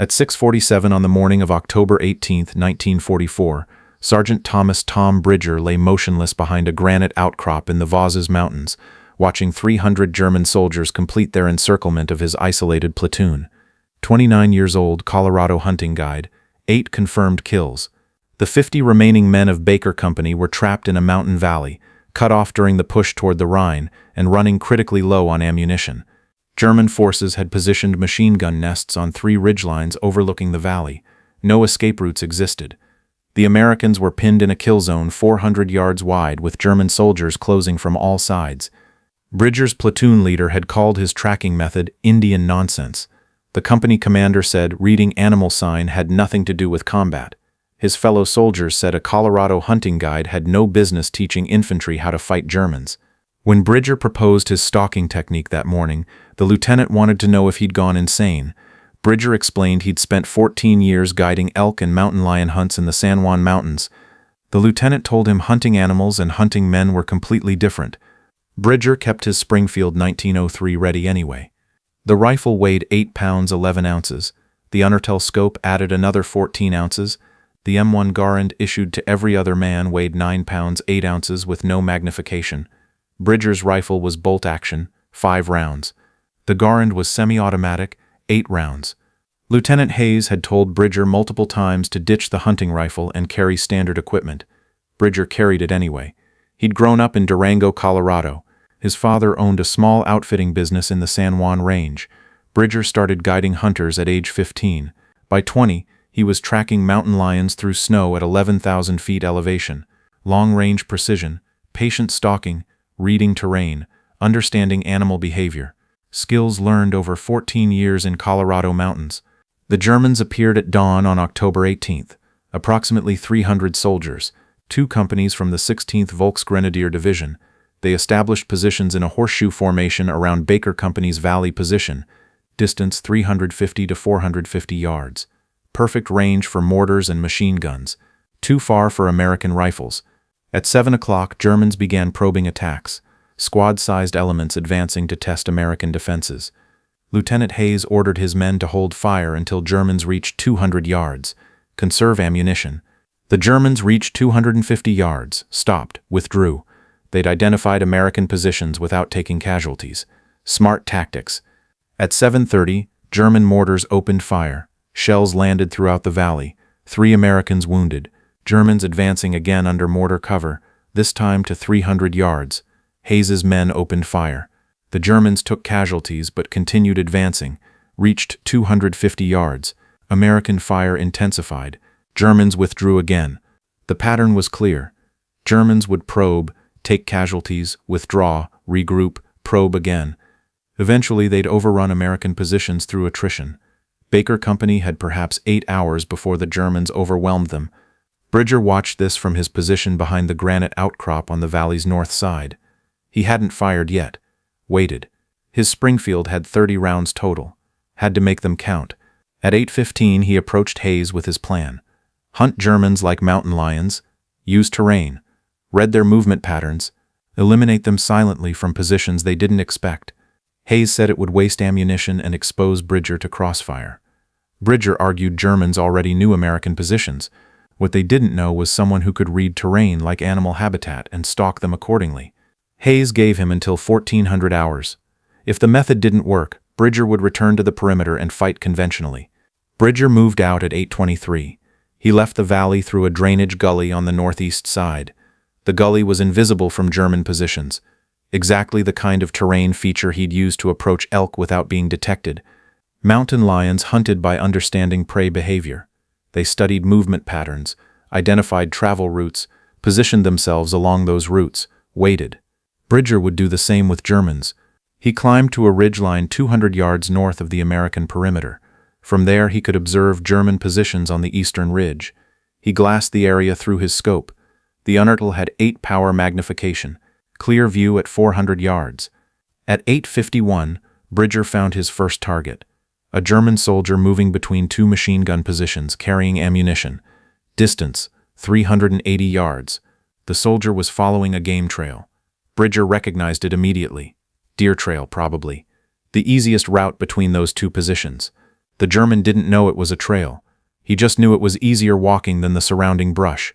At 6:47 on the morning of October 18, 1944, Sergeant Thomas "Tom" Bridger lay motionless behind a granite outcrop in the Vosges Mountains, watching 300 German soldiers complete their encirclement of his isolated platoon. 29 years old, Colorado hunting guide, 8 confirmed kills. The 50 remaining men of Baker Company were trapped in a mountain valley, cut off during the push toward the Rhine, and running critically low on ammunition. German forces had positioned machine gun nests on 3 ridgelines overlooking the valley. No escape routes existed. The Americans were pinned in a kill zone 400 yards wide, with German soldiers closing from all sides. Bridger's platoon leader had called his tracking method Indian nonsense. The company commander said reading animal sign had nothing to do with combat. His fellow soldiers said a Colorado hunting guide had no business teaching infantry how to fight Germans. When Bridger proposed his stalking technique that morning, the lieutenant wanted to know if he'd gone insane. Bridger explained he'd spent 14 years guiding elk and mountain lion hunts in the San Juan Mountains. The lieutenant told him hunting animals and hunting men were completely different. Bridger kept his Springfield 1903 ready anyway. The rifle weighed 8 pounds 11 ounces. The Unertl scope added another 14 ounces. The M1 Garand issued to every other man weighed 9 pounds 8 ounces with no magnification. Bridger's rifle was bolt action, 5 rounds. The Garand was semi-automatic, 8 rounds. Lieutenant Hayes had told Bridger multiple times to ditch the hunting rifle and carry standard equipment. Bridger carried it anyway. He'd grown up in Durango, Colorado. His father owned a small outfitting business in the San Juan Range. Bridger started guiding hunters at age 15. By 20, he was tracking mountain lions through snow at 11,000 feet elevation. Long-range precision, patient stalking, reading terrain, understanding animal behavior. Skills learned over 14 years in Colorado mountains. The Germans appeared at dawn on October 18th. Approximately 300 soldiers, 2 companies from the 16th Volksgrenadier Division. They established positions in a horseshoe formation around Baker Company's valley position, distance 350 to 450 yards. Perfect range for mortars and machine guns. Too far for American rifles. At 7 o'clock, Germans began probing attacks, squad-sized elements advancing to test American defenses. Lieutenant Hayes ordered his men to hold fire until Germans reached 200 yards. Conserve ammunition. The Germans reached 250 yards, stopped, withdrew. They'd identified American positions without taking casualties. Smart tactics. At 7:30, German mortars opened fire. Shells landed throughout the valley. 3 Americans wounded. Germans advancing again under mortar cover, this time to 300 yards. Hayes's men opened fire. The Germans took casualties but continued advancing, reached 250 yards. American fire intensified. Germans withdrew again. The pattern was clear. Germans would probe, take casualties, withdraw, regroup, probe again. Eventually they'd overrun American positions through attrition. Baker Company had perhaps 8 hours before the Germans overwhelmed them. Bridger watched this from his position behind the granite outcrop on the valley's north side. He hadn't fired yet. Waited. His Springfield had 30 rounds total. Had to make them count. At 8:15 he approached Hayes with his plan. Hunt Germans like mountain lions. Use terrain. Read their movement patterns. Eliminate them silently from positions they didn't expect. Hayes said it would waste ammunition and expose Bridger to crossfire. Bridger argued Germans already knew American positions. What they didn't know was someone who could read terrain like animal habitat and stalk them accordingly. Hayes gave him until 1400 hours. If the method didn't work, Bridger would return to the perimeter and fight conventionally. Bridger moved out at 8:23. He left the valley through a drainage gully on the northeast side. The gully was invisible from German positions. Exactly the kind of terrain feature he'd use to approach elk without being detected. Mountain lions hunted by understanding prey behavior. They studied movement patterns, identified travel routes, positioned themselves along those routes, waited. Bridger would do the same with Germans. He climbed to a ridgeline 200 yards north of the American perimeter. From there he could observe German positions on the eastern ridge. He glassed the area through his scope. The Unertl had 8-power magnification, clear view at 400 yards. At 8:51, Bridger found his first target. A German soldier moving between 2 machine gun positions carrying ammunition. Distance, 380 yards. The soldier was following a game trail. Bridger recognized it immediately. Deer trail, probably. The easiest route between those 2 positions. The German didn't know it was a trail. He just knew it was easier walking than the surrounding brush.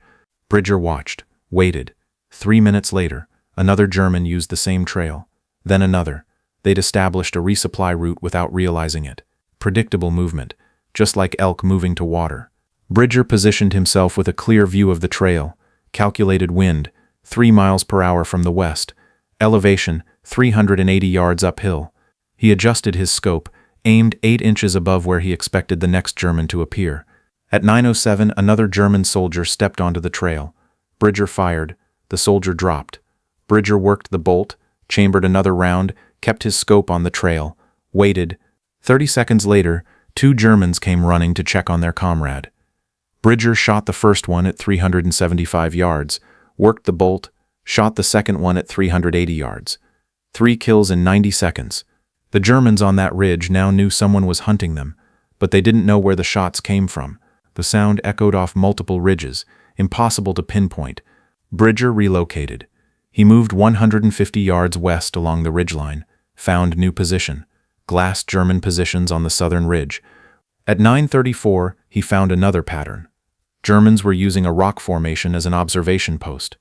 Bridger watched, waited. 3 minutes later, another German used the same trail. Then another. They'd established a resupply route without realizing it. Predictable movement, just like elk moving to water. Bridger positioned himself with a clear view of the trail. Calculated wind, 3 miles per hour from the west. Elevation, 380 yards uphill. He adjusted his scope, aimed 8 inches above where he expected the next German to appear. At 9:07, another German soldier stepped onto the trail. Bridger fired. The soldier dropped. Bridger worked the bolt, chambered another round, kept his scope on the trail, waited. 30 seconds later, 2 Germans came running to check on their comrade. Bridger shot the first one at 375 yards, worked the bolt, shot the second one at 380 yards. 3 kills in 90 seconds. The Germans on that ridge now knew someone was hunting them, but they didn't know where the shots came from. The sound echoed off multiple ridges, impossible to pinpoint. Bridger relocated. He moved 150 yards west along the ridgeline, found new position. Glassed German positions on the southern ridge. At 9:34, he found another pattern. Germans were using a rock formation as an observation post.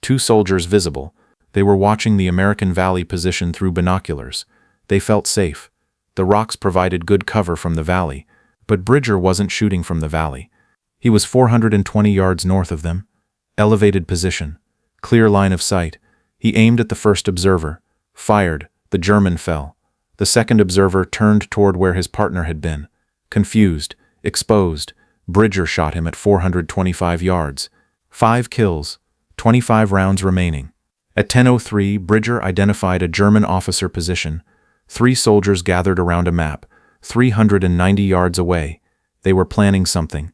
2 soldiers visible. They were watching the American Valley position through binoculars. They felt safe. The rocks provided good cover from the valley, but Bridger wasn't shooting from the valley. He was 420 yards north of them. Elevated position. Clear line of sight. He aimed at the first observer. Fired. The German fell. The second observer turned toward where his partner had been. Confused. Exposed. Bridger shot him at 425 yards. 5 kills. 25 rounds remaining. At 10:03, Bridger identified a German officer position. 3 soldiers gathered around a map, 390 yards away. They were planning something.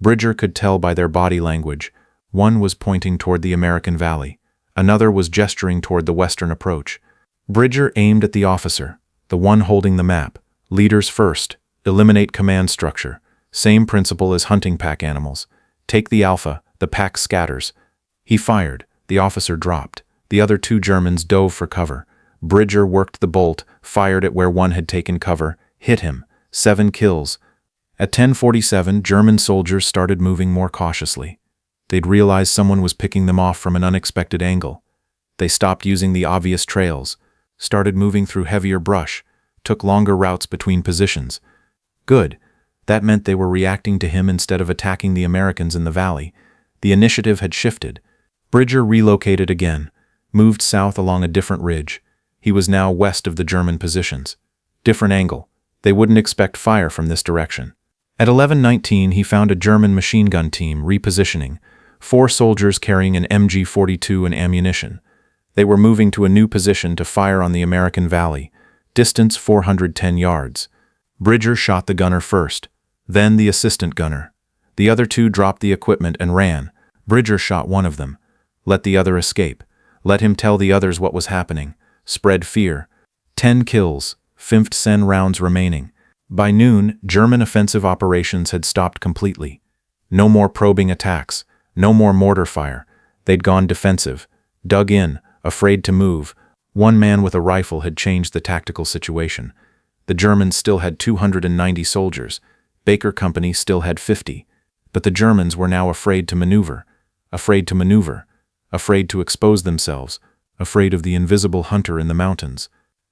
Bridger could tell by their body language. One was pointing toward the American Valley. Another was gesturing toward the western approach. Bridger aimed at the officer, the one holding the map. Leaders first. Eliminate command structure. Same principle as hunting pack animals. Take the alpha, the pack scatters. He fired. The officer dropped. The other 2 Germans dove for cover. Bridger worked the bolt, fired at where one had taken cover, hit him. 7 kills. At 10:47, German soldiers started moving more cautiously. They'd realized someone was picking them off from an unexpected angle. They stopped using the obvious trails, started moving through heavier brush, took longer routes between positions. Good. That meant they were reacting to him instead of attacking the Americans in the valley. The initiative had shifted. Bridger relocated again, moved south along a different ridge. He was now west of the German positions. Different angle. They wouldn't expect fire from this direction. At 11:19, he found a German machine gun team repositioning, 4 soldiers carrying an MG-42 and ammunition. They were moving to a new position to fire on the American Valley, distance 410 yards. Bridger shot the gunner first, then the assistant gunner. The other 2 dropped the equipment and ran. Bridger shot one of them. Let the other escape. Let him tell the others what was happening. Spread fear. 10 kills, 15 rounds remaining. By noon, German offensive operations had stopped completely. No more probing attacks, no more mortar fire. They'd gone defensive, dug in, afraid to move. One man with a rifle had changed the tactical situation. The Germans still had 290 soldiers. Baker Company still had 50. But the Germans were now afraid to maneuver, afraid to expose themselves, afraid of the invisible hunter in the mountains.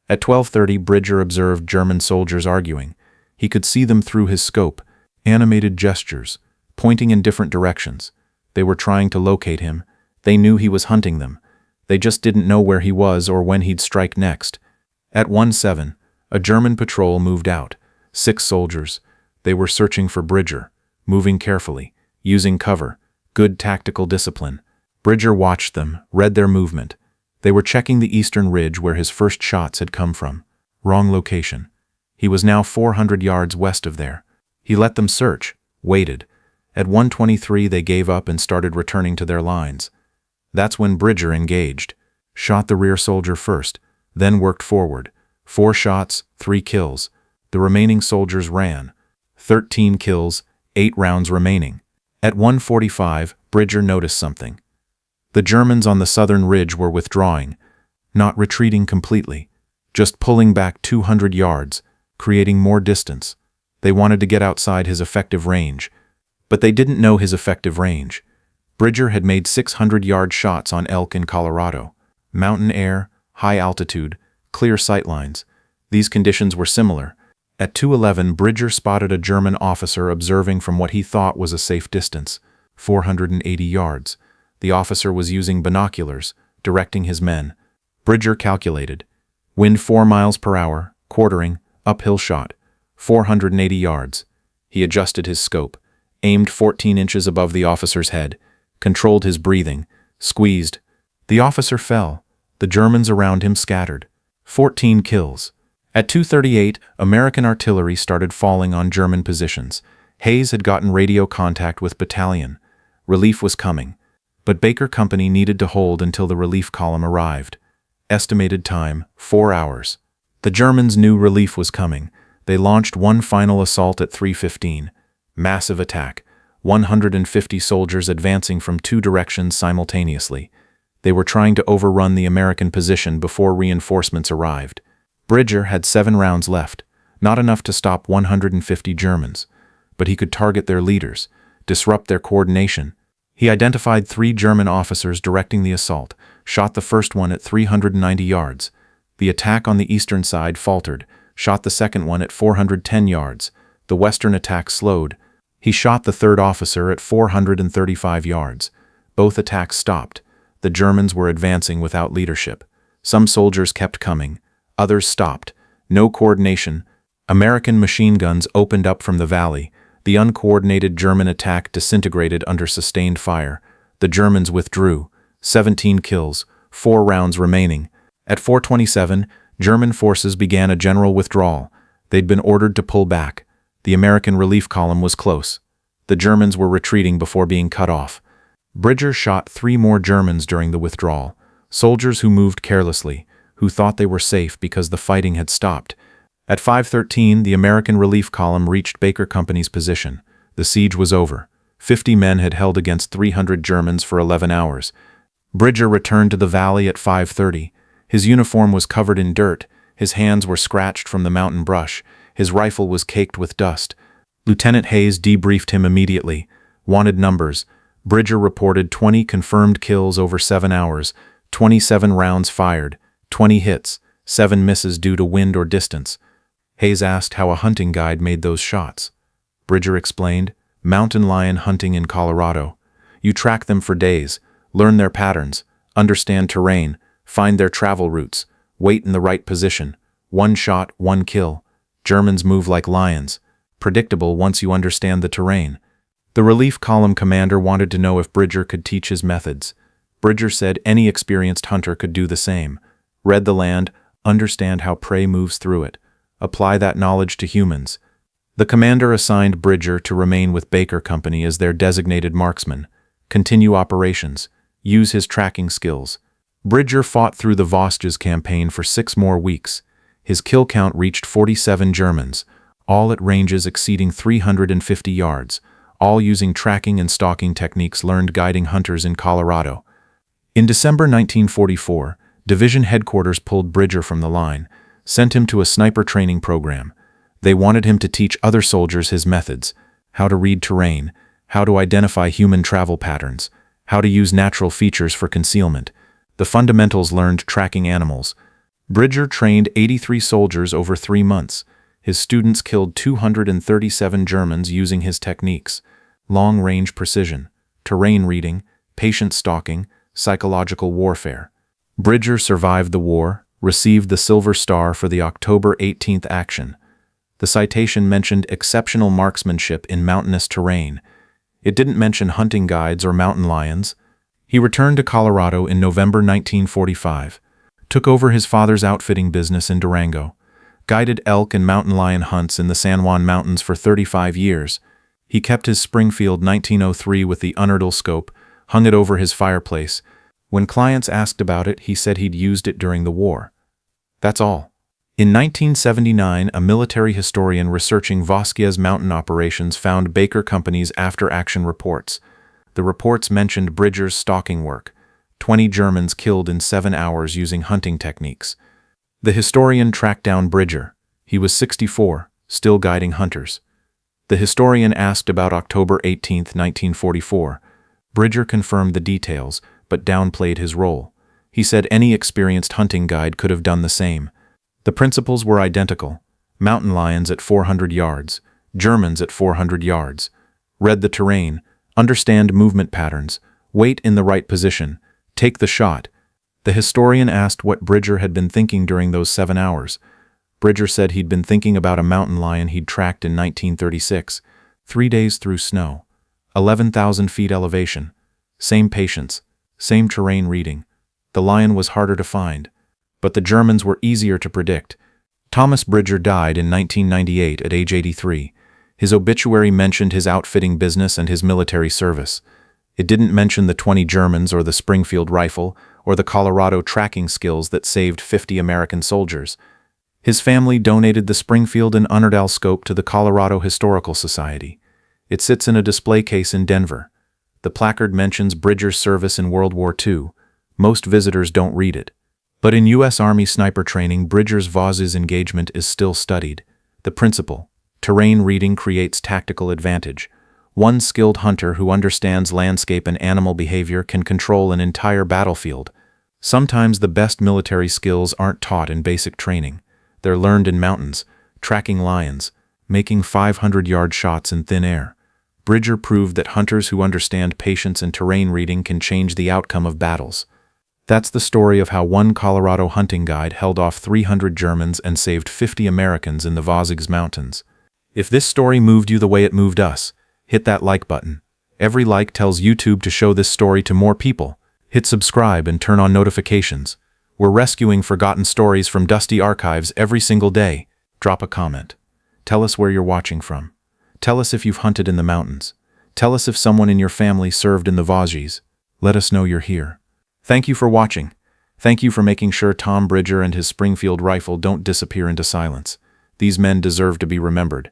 At 12:30, Bridger observed German soldiers arguing. He could see them through his scope, animated gestures, pointing in different directions. They were trying to locate him. They knew he was hunting them. They just didn't know where he was or when he'd strike next. At 1:07, a German patrol moved out. 6 soldiers. They were searching for Bridger, moving carefully, using cover, good tactical discipline. Bridger watched them, read their movement. They were checking the eastern ridge where his first shots had come from. Wrong location. He was now 400 yards west of there. He let them search, waited. At 1:23 they gave up and started returning to their lines. That's when Bridger engaged. Shot the rear soldier first, then worked forward. 4 shots, 3 kills. The remaining soldiers ran. 13 kills, 8 rounds remaining. At 1:45, Bridger noticed something. The Germans on the southern ridge were withdrawing, not retreating completely, just pulling back 200 yards, creating more distance. They wanted to get outside his effective range. But they didn't know his effective range. Bridger had made 600-yard shots on elk in Colorado. Mountain air, high altitude, clear sightlines. These conditions were similar. At 2:11, Bridger spotted a German officer observing from what he thought was a safe distance, 480 yards. The officer was using binoculars, directing his men. Bridger calculated. Wind 4 miles per hour, quartering, uphill shot, 480 yards. He adjusted his scope, aimed 14 inches above the officer's head, controlled his breathing, squeezed. The officer fell. The Germans around him scattered. 14 kills. At 2:38, American artillery started falling on German positions. Hayes had gotten radio contact with battalion. Relief was coming. But Baker Company needed to hold until the relief column arrived. Estimated time, 4 hours. The Germans knew relief was coming. They launched one final assault at 3:15. Massive attack. 150 soldiers advancing from 2 directions simultaneously. They were trying to overrun the American position before reinforcements arrived. Bridger had 7 rounds left, not enough to stop 150 Germans. But he could target their leaders, disrupt their coordination. He identified 3 German officers directing the assault, shot the first one at 390 yards. The attack on the eastern side faltered, shot the second one at 410 yards. The western attack slowed. He shot the third officer at 435 yards. Both attacks stopped. The Germans were advancing without leadership. Some soldiers kept coming. Others stopped. No coordination. American machine guns opened up from the valley. The uncoordinated German attack disintegrated under sustained fire. The Germans withdrew. 17 kills, 4 rounds remaining. At 4:27, German forces began a general withdrawal. They'd been ordered to pull back. The American relief column was close. The Germans were retreating before being cut off. Bridger shot 3 more Germans during the withdrawal, soldiers who moved carelessly, who thought they were safe because the fighting had stopped. At 5:13, the American relief column reached Baker Company's position. The siege was over. 50 men had held against 300 Germans for 11 hours. Bridger returned to the valley at 5:30. His uniform was covered in dirt. His hands were scratched from the mountain brush. His rifle was caked with dust. Lieutenant Hayes debriefed him immediately. Wanted numbers. Bridger reported 20 confirmed kills over 7 hours, 27 rounds fired, 20 hits, 7 misses due to wind or distance. Hayes asked how a hunting guide made those shots. Bridger explained, mountain lion hunting in Colorado. You track them for days, learn their patterns, understand terrain, find their travel routes, wait in the right position. 1 shot, 1 kill. Germans move like lions. Predictable once you understand the terrain. The relief column commander wanted to know if Bridger could teach his methods. Bridger said any experienced hunter could do the same. Read the land, understand how prey moves through it. Apply that knowledge to humans. The commander assigned Bridger to remain with Baker Company as their designated marksman. Continue operations. Use his tracking skills. Bridger fought through the Vosges campaign for 6 more weeks. His kill count reached 47 Germans, all at ranges exceeding 350 yards. All using tracking and stalking techniques learned guiding hunters in Colorado. In December 1944, Division Headquarters pulled Bridger from the line, sent him to a sniper training program. They wanted him to teach other soldiers his methods, how to read terrain, how to identify human travel patterns, how to use natural features for concealment. The fundamentals learned tracking animals. Bridger trained 83 soldiers over 3 months. His students killed 237 Germans using his techniques. Long-range precision, terrain reading, patient stalking, psychological warfare. Bridger survived the war, received the Silver Star for the October 18th action. The citation mentioned exceptional marksmanship in mountainous terrain. It didn't mention hunting guides or mountain lions. He returned to Colorado in November 1945, took over his father's outfitting business in Durango, guided elk and mountain lion hunts in the San Juan Mountains for 35 years. He kept his Springfield 1903 with the Unertl scope, hung it over his fireplace. When clients asked about it, he said he'd used it during the war. That's all. In 1979, a military historian researching Vosges Mountain operations found Baker Company's after-action reports. The reports mentioned Bridger's stalking work. 20 Germans killed in 7 hours using hunting techniques. The historian tracked down Bridger. He was 64, still guiding hunters. The historian asked about October 18, 1944. Bridger confirmed the details, but downplayed his role. He said any experienced hunting guide could have done the same. The principles were identical. Mountain lions at 400 yards, Germans at 400 yards. Read the terrain, understand movement patterns, wait in the right position, take the shot. The historian asked what Bridger had been thinking during those 7 hours. Bridger said he'd been thinking about a mountain lion he'd tracked in 1936, 3 days through snow, 11,000 feet elevation, same patience, same terrain reading. The lion was harder to find, but the Germans were easier to predict. Thomas Bridger died in 1998 at age 83. His obituary mentioned his outfitting business and his military service. It didn't mention the 20 Germans or the Springfield rifle or the Colorado tracking skills that saved 50 American soldiers. His family donated the Springfield and Unertl scope to the Colorado Historical Society. It sits in a display case in Denver. The placard mentions Bridger's service in World War II. Most visitors don't read it. But in U.S. Army sniper training, Bridger's Vosges engagement is still studied. The principle: terrain reading creates tactical advantage. One skilled hunter who understands landscape and animal behavior can control an entire battlefield. Sometimes the best military skills aren't taught in basic training. They're learned in mountains, tracking lions, making 500-yard shots in thin air. Bridger proved that hunters who understand patience and terrain reading can change the outcome of battles. That's the story of how one Colorado hunting guide held off 300 Germans and saved 50 Americans in the Vosges Mountains. If this story moved you the way it moved us, hit that like button. Every like tells YouTube to show this story to more people. Hit subscribe and turn on notifications. We're rescuing forgotten stories from dusty archives every single day. Drop a comment. Tell us where you're watching from. Tell us if you've hunted in the mountains. Tell us if someone in your family served in the Vosges. Let us know you're here. Thank you for watching. Thank you for making sure Tom Bridger and his Springfield rifle don't disappear into silence. These men deserve to be remembered.